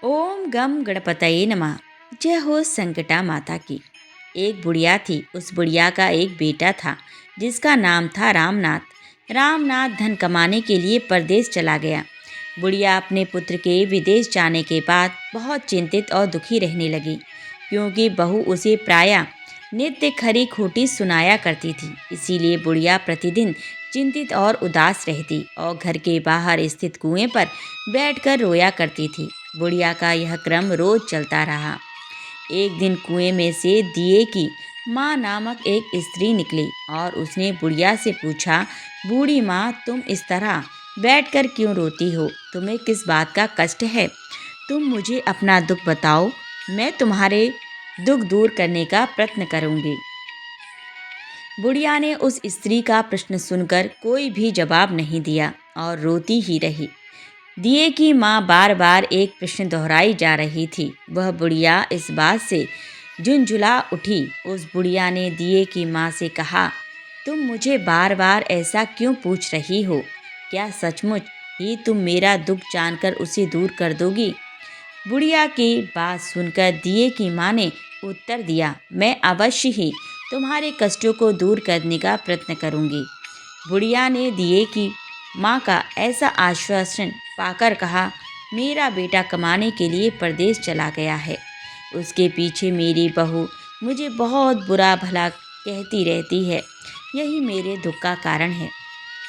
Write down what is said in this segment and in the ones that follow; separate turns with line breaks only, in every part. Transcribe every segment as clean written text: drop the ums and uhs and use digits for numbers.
ओम गम गणपतये नमः। जय हो संकटा माता की। एक बुढ़िया थी। उस बुढ़िया का एक बेटा था जिसका नाम था रामनाथ। रामनाथ धन कमाने के लिए परदेश चला गया। बुढ़िया अपने पुत्र के विदेश जाने के बाद बहुत चिंतित और दुखी रहने लगी, क्योंकि बहू उसे प्रायः नित्य खरी खोटी सुनाया करती थी। इसीलिए बुढ़िया प्रतिदिन चिंतित और उदास रहती और घर के बाहर स्थित कुएं पर बैठकर रोया करती थी। बुढ़िया का यह क्रम रोज चलता रहा। एक दिन कुएं में से दिए की माँ नामक एक स्त्री निकली और उसने बुढ़िया से पूछा, बूढ़ी माँ, तुम इस तरह बैठकर क्यों रोती हो? तुम्हें किस बात का कष्ट है? तुम मुझे अपना दुख बताओ, मैं तुम्हारे दुख दूर करने का प्रयत्न करूंगी। बुढ़िया ने उस स्त्री का प्रश्न सुनकर कोई भी जवाब नहीं दिया और रोती ही रही। दिए की माँ बार बार एक प्रश्न दोहराई जा रही थी। वह बुढ़िया इस बात से झुंझुला उठी। उस बुढ़िया ने दिए की माँ से कहा, तुम मुझे बार बार ऐसा क्यों पूछ रही हो? क्या सचमुच ही तुम मेरा दुख जानकर उसे दूर कर दोगी? बुढ़िया की बात सुनकर दिए की माँ ने उत्तर दिया, मैं अवश्य ही तुम्हारे कष्टों को दूर करने का प्रयत्न करूंगी। बुढ़िया ने दिए की माँ का ऐसा आश्वासन पाकर कहा, मेरा बेटा कमाने के लिए परदेश चला गया है। उसके पीछे मेरी बहू मुझे बहुत बुरा भला कहती रहती है। यही मेरे दुख का कारण है।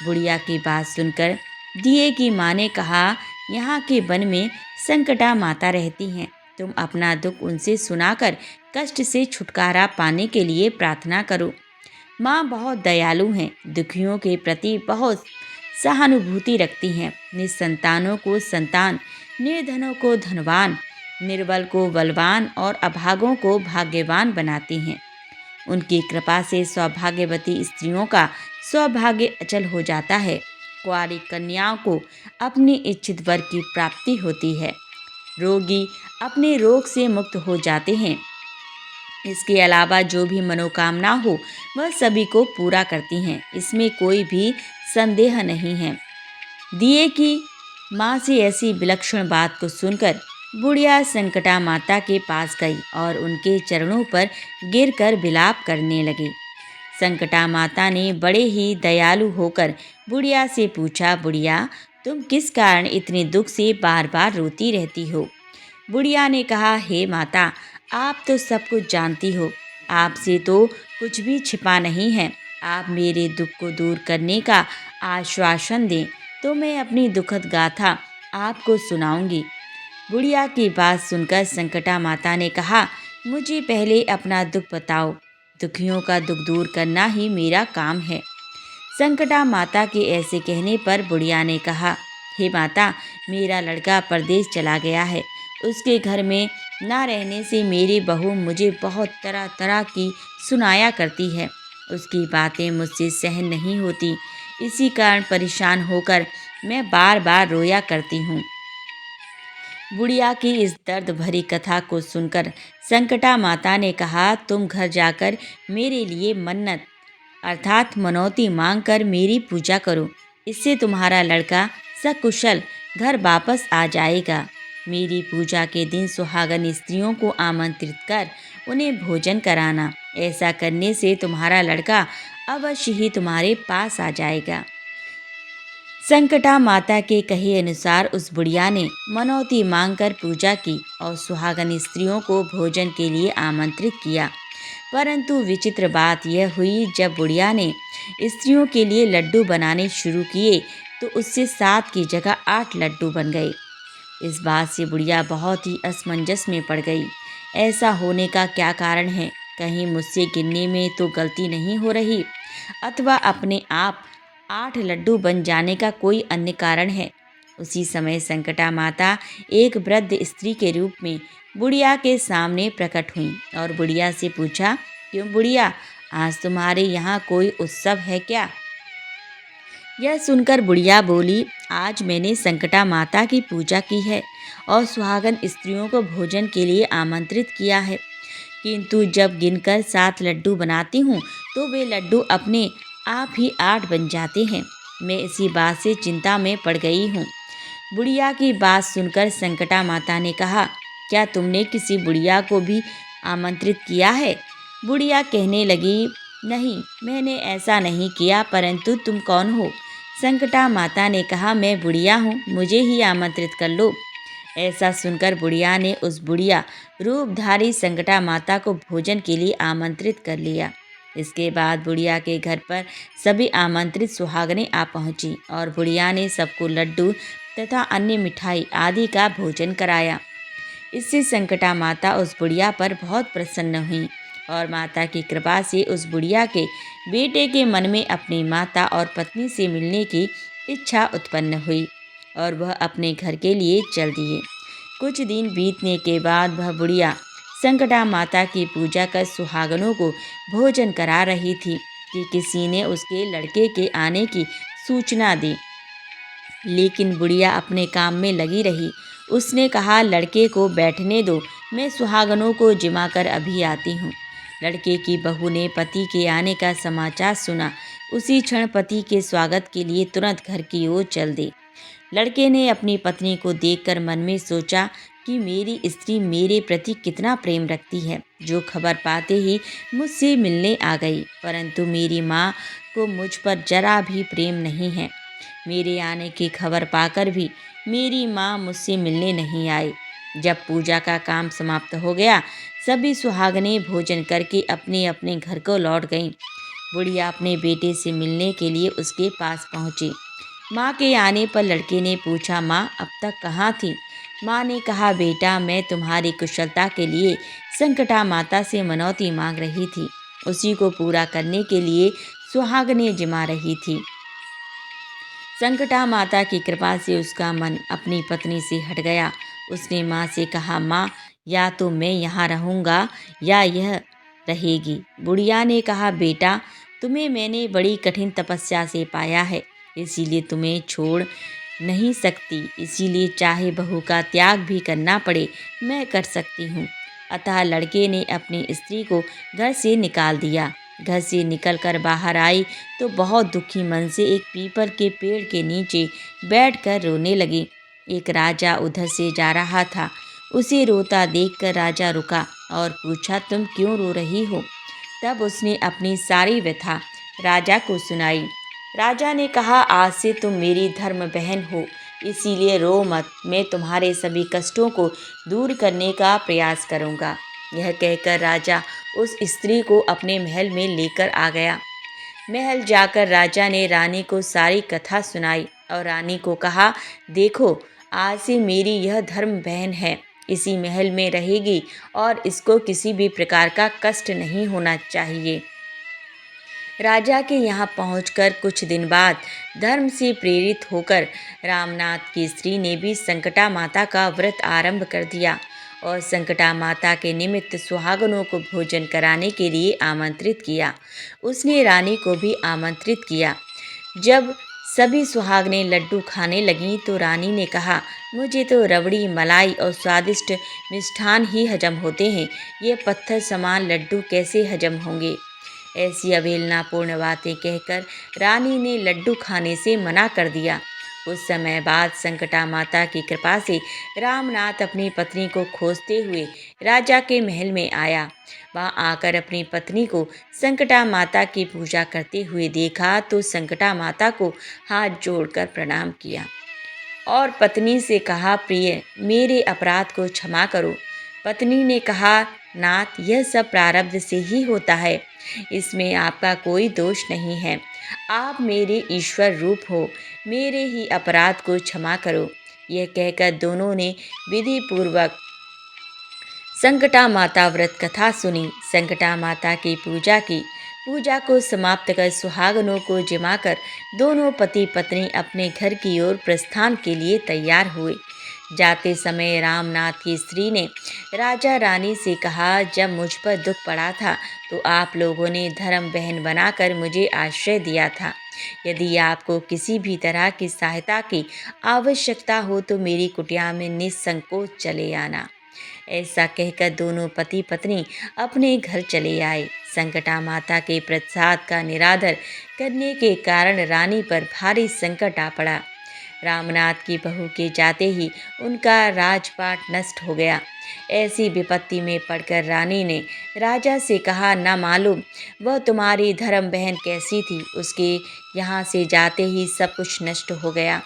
बुढ़िया की बात सुनकर दिए की माँ ने कहा, यहाँ के वन में संकटा माता रहती हैं। तुम अपना दुख उनसे सुनाकर कष्ट से छुटकारा पाने के लिए प्रार्थना करो। माँ बहुत दयालु हैं, दुखियों के प्रति बहुत सहानुभूति रखती हैं। निसंतानों को संतान, निर्धनों को धनवान, निर्बल को बलवान और अभागों को भाग्यवान बनाती हैं। उनकी कृपा से सौभाग्यवती स्त्रियों का सौभाग्य अचल हो जाता है। कुंवारी कन्याओं को अपनी इच्छित वर की प्राप्ति होती है। रोगी अपने रोग से मुक्त हो जाते हैं। इसके अलावा जो भी मनोकामना हो वह सभी को पूरा करती हैं। इसमें कोई भी संदेह नहीं है। दिए की माँ से ऐसी विलक्षण बात को सुनकर बुढ़िया संकटा माता के पास गई और उनके चरणों पर गिरकर विलाप करने लगी। संकटा माता ने बड़े ही दयालु होकर बुढ़िया से पूछा, बुढ़िया, तुम किस कारण इतने दुख से बार बार रोती रहती हो? बुढ़िया ने कहा, हे माता, आप तो सब कुछ जानती हो। आपसे तो कुछ भी छिपा नहीं है। आप मेरे दुख को दूर करने का आश्वासन दें तो मैं अपनी दुखद गाथा आपको सुनाऊंगी। बुढ़िया की बात सुनकर संकटा माता ने कहा, मुझे पहले अपना दुख बताओ। दुखियों का दुख दूर करना ही मेरा काम है। संकटा माता के ऐसे कहने पर बुढ़िया ने कहा, हे माता, मेरा लड़का परदेश चला गया है। उसके घर में ना रहने से मेरी बहू मुझे बहुत तरह तरह की सुनाया करती है। उसकी बातें मुझसे सहन नहीं होती। इसी कारण परेशान होकर मैं बार बार रोया करती हूँ। बुढ़िया की इस दर्द भरी कथा को सुनकर संकटा माता ने कहा, तुम घर जाकर मेरे लिए मन्नत अर्थात मनौती मांगकर मेरी पूजा करो। इससे तुम्हारा लड़का सकुशल घर वापस आ जाएगा। मेरी पूजा के दिन सुहागन स्त्रियों को आमंत्रित कर उन्हें भोजन कराना। ऐसा करने से तुम्हारा लड़का अवश्य ही तुम्हारे पास आ जाएगा। संकटा माता के कहे अनुसार उस बुढ़िया ने मनौती मांगकर पूजा की और सुहागन स्त्रियों को भोजन के लिए आमंत्रित किया। परंतु विचित्र बात यह हुई, जब बुढ़िया ने स्त्रियों के लिए लड्डू बनाने शुरू किए तो उससे 7 की जगह 8 लड्डू बन गए। इस बात से बुढ़िया बहुत ही असमंजस में पड़ गई। ऐसा होने का क्या कारण है? कहीं मुझसे गिनने में तो गलती नहीं हो रही, अथवा अपने आप 8 लड्डू बन जाने का कोई अन्य कारण है। उसी समय संकटा माता एक वृद्ध स्त्री के रूप में बुढ़िया के सामने प्रकट हुई और बुढ़िया से पूछा, क्यों बुढ़िया, आज तुम्हारे यहाँ कोई उत्सव है क्या? यह सुनकर बुढ़िया बोली, आज मैंने संकटा माता की पूजा की है और सुहागन स्त्रियों को भोजन के लिए आमंत्रित किया है, किंतु जब गिनकर 7 लड्डू बनाती हूँ तो वे लड्डू अपने आप ही 8 बन जाते हैं। मैं इसी बात से चिंता में पड़ गई हूँ। बुढ़िया की बात सुनकर संकटा माता ने कहा, क्या तुमने किसी बुढ़िया को भी आमंत्रित किया है? बुढ़िया कहने लगी, नहीं, मैंने ऐसा नहीं किया, परंतु तुम कौन हो? संकटा माता ने कहा, मैं बुढ़िया हूँ, मुझे ही आमंत्रित कर लो। ऐसा सुनकर बुढ़िया ने उस बुढ़िया रूपधारी संकटा माता को भोजन के लिए आमंत्रित कर लिया। इसके बाद बुढ़िया के घर पर सभी आमंत्रित सुहागनें आ पहुंची और बुढ़िया ने सबको लड्डू तथा अन्य मिठाई आदि का भोजन कराया। इससे संकटा माता उस बुढ़िया पर बहुत प्रसन्न हुई और माता की कृपा से उस बुढ़िया के बेटे के मन में अपनी माता और पत्नी से मिलने की इच्छा उत्पन्न हुई और वह अपने घर के लिए चल दिए। कुछ दिन बीतने के बाद वह बुढ़िया संकटा माता की पूजा कर सुहागनों को भोजन करा रही थी कि किसी ने उसके लड़के के आने की सूचना दी। लेकिन बुढ़िया अपने काम में लगी रही। उसने कहा, लड़के को बैठने दो, मैं सुहागनों को जिमा कर अभी आती हूँ। लड़के की बहू ने पति के आने का समाचार सुना। उसी क्षण पति के स्वागत के लिए तुरंत घर की ओर चल दी। लड़के ने अपनी पत्नी को देखकर मन में सोचा कि मेरी स्त्री मेरे प्रति कितना प्रेम रखती है, जो खबर पाते ही मुझसे मिलने आ गई, परंतु मेरी माँ को मुझ पर जरा भी प्रेम नहीं है। मेरे आने की खबर पाकर भी मेरी माँ मुझसे मिलने नहीं आई। जब पूजा का काम समाप्त हो गया, सभी सुहागनें भोजन करके अपने अपने घर को लौट गईं। बुढ़िया अपने बेटे से मिलने के लिए उसके पास पहुंची। माँ के आने पर लड़के ने पूछा, माँ अब तक कहाँ थी? माँ ने कहा, बेटा, मैं तुम्हारी कुशलता के लिए संकटा माता से मनौती मांग रही थी। उसी को पूरा करने के लिए सुहागनें जिमा रही थी। संकटा माता की कृपा से उसका मन अपनी पत्नी से हट गया। उसने माँ से कहा, माँ, या तो मैं यहाँ रहूँगा या यह रहेगी। बुढ़िया ने कहा, बेटा, तुम्हें मैंने बड़ी कठिन तपस्या से पाया है, इसीलिए तुम्हें छोड़ नहीं सकती। इसीलिए चाहे बहू का त्याग भी करना पड़े, मैं कर सकती हूँ। अतः लड़के ने अपनी स्त्री को घर से निकाल दिया। घर से निकलकर बाहर आई तो बहुत दुखी मन से एक पीपल के पेड़ के नीचे बैठकर रोने लगी। एक राजा उधर से जा रहा था। उसे रोता देखकर राजा रुका और पूछा, तुम क्यों रो रही हो? तब उसने अपनी सारी व्यथा राजा को सुनाई। राजा ने कहा, आज से तुम मेरी धर्म बहन हो, इसीलिए रो मत। मैं तुम्हारे सभी कष्टों को दूर करने का प्रयास करूँगा। यह कहकर राजा उस स्त्री को अपने महल में लेकर आ गया। महल जाकर राजा ने रानी को सारी कथा सुनाई और रानी को कहा, देखो, आज से मेरी यह धर्म बहन है, इसी महल में रहेगी और इसको किसी भी प्रकार का कष्ट नहीं होना चाहिए। राजा के यहाँ पहुंचकर कुछ दिन बाद धर्म से प्रेरित होकर रामनाथ की स्त्री ने भी संकटा माता का व्रत आरंभ कर दिया और संकटा माता के निमित्त सुहागनों को भोजन कराने के लिए आमंत्रित किया। उसने रानी को भी आमंत्रित किया। जब सभी सुहागनें लड्डू खाने लगीं तो रानी ने कहा, मुझे तो रबड़ी, मलाई और स्वादिष्ट मिष्ठान ही हजम होते हैं, ये पत्थर समान लड्डू कैसे हजम होंगे? ऐसी अवहेलनापूर्ण बातें कहकर रानी ने लड्डू खाने से मना कर दिया। कुछ समय बाद संकटा माता की कृपा से रामनाथ अपनी पत्नी को खोजते हुए राजा के महल में आया। वहां आकर अपनी पत्नी को संकटा माता की पूजा करते हुए देखा तो संकटा माता को हाथ जोड़कर प्रणाम किया और पत्नी से कहा, प्रिय, मेरे अपराध को क्षमा करो। पत्नी ने कहा, नाथ, यह सब प्रारब्ध से ही होता है, इसमें आपका कोई दोष नहीं है। आप मेरे ईश्वर रूप हो, मेरे ही अपराध को क्षमा करो। यह कहकर दोनों ने विधि पूर्वक संकटा माता व्रत कथा सुनी, संकटा माता की पूजा की। पूजा को समाप्त कर सुहागनों को जिमाकर दोनों पति पत्नी अपने घर की ओर प्रस्थान के लिए तैयार हुए। जाते समय रामनाथ की स्त्री ने राजा रानी से कहा, जब मुझ पर दुख पड़ा था तो आप लोगों ने धर्म बहन बनाकर मुझे आश्रय दिया था। यदि आपको किसी भी तरह की सहायता की आवश्यकता हो तो मेरी कुटिया में निसंकोच चले आना। ऐसा कहकर दोनों पति पत्नी अपने घर चले आए। संकटा माता के प्रसाद का निरादर करने के कारण रानी पर भारी संकट आ पड़ा। रामनाथ की बहू के जाते ही उनका राजपाट नष्ट हो गया। ऐसी विपत्ति में पड़कर रानी ने राजा से कहा, न मालूम वह तुम्हारी धर्म बहन कैसी थी, उसके यहाँ से जाते ही सब कुछ नष्ट हो गया।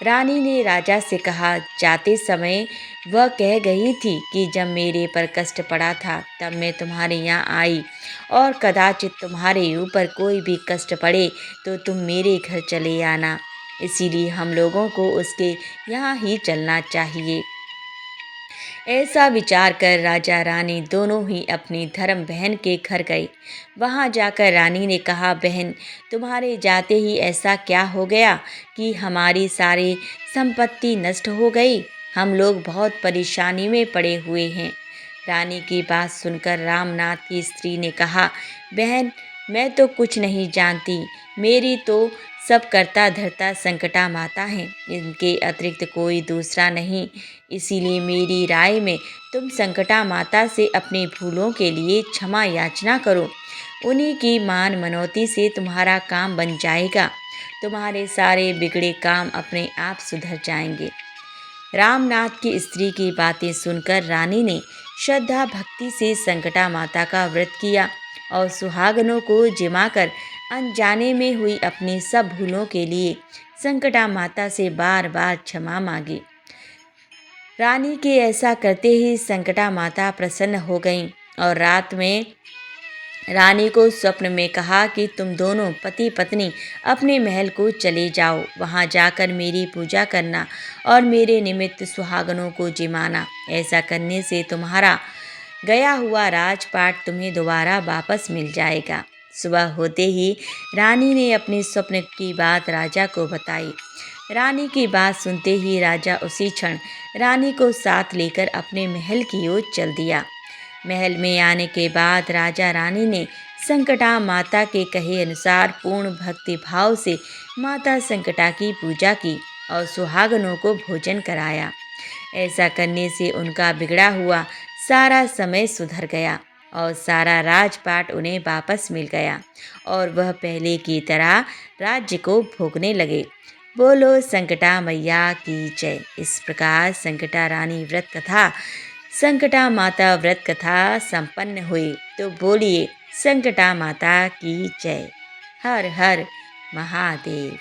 रानी ने राजा से कहा, जाते समय वह कह गई थी कि जब मेरे पर कष्ट पड़ा था तब मैं तुम्हारे यहाँ आई, और कदाचित तुम्हारे ऊपर कोई भी कष्ट पड़े तो तुम मेरे घर चले आना। इसीलिए हम लोगों को उसके यहाँ ही चलना चाहिए। ऐसा विचार कर राजा रानी दोनों ही अपनी धर्म बहन के घर गए। वहां जाकर रानी ने कहा, बहन, तुम्हारे जाते ही ऐसा क्या हो गया कि हमारी सारी संपत्ति नष्ट हो गई? हम लोग बहुत परेशानी में पड़े हुए हैं। रानी की बात सुनकर रामनाथ की स्त्री ने कहा, बहन, मैं तो कुछ नहीं जानती। मेरी तो सब करता धरता संकटा माता है, इनके अतिरिक्त कोई दूसरा नहीं। इसीलिए मेरी राय में तुम संकटा माता से अपनी भूलों के लिए क्षमा याचना करो। उन्हीं की मान मनौती से तुम्हारा काम बन जाएगा। तुम्हारे सारे बिगड़े काम अपने आप सुधर जाएंगे। रामनाथ की स्त्री की बातें सुनकर रानी ने श्रद्धा भक्ति से संकटा माता का व्रत किया और सुहागनों को जिमाकर अनजाने में हुई अपनी सब भूलों के लिए संकटा माता से बार बार क्षमा मांगी। रानी के ऐसा करते ही संकटा माता प्रसन्न हो गईं और रात में रानी को स्वप्न में कहा कि तुम दोनों पति पत्नी अपने महल को चले जाओ, वहां जाकर मेरी पूजा करना और मेरे निमित्त सुहागनों को जिमाना। ऐसा करने से तुम्हारा गया हुआ राजपाट तुम्हें दोबारा वापस मिल जाएगा। सुबह होते ही रानी ने अपने स्वप्न की बात राजा को बताई। रानी की बात सुनते ही राजा उसी क्षण रानी को साथ लेकर अपने महल की ओर चल दिया। महल में आने के बाद राजा रानी ने संकटा माता के कहे अनुसार पूर्ण भक्ति भाव से माता संकटा की पूजा की और सुहागनों को भोजन कराया। ऐसा करने से उनका बिगड़ा हुआ सारा समय सुधर गया और सारा राजपाट उन्हें वापस मिल गया और वह पहले की तरह राज्य को भोगने लगे। बोलो संकटा मैया की जय। इस प्रकार संकटा रानी व्रत कथा, संकटा माता व्रत कथा संपन्न हुई। तो बोलिए संकटा माता की जय। हर हर महादेव।